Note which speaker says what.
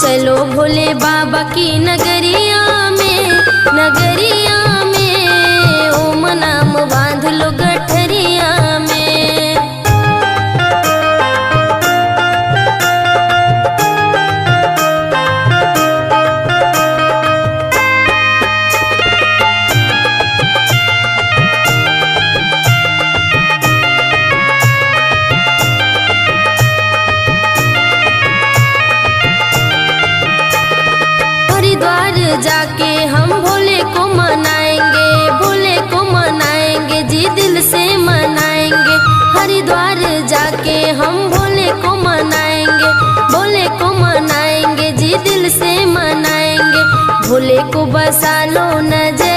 Speaker 1: चलो भोले बाबा की नगरिया में, नगरिया में ओम नाम बांध लो गठरिया में। हरिद्वार जाके हम भोले को मनाएंगे, भोले को मनाएंगे जी दिल से मनाएंगे। हरिद्वार जाके हम भोले को मनाएंगे, भोले को मनाएंगे जी दिल से मनाएंगे। भोले को बसा लो नजर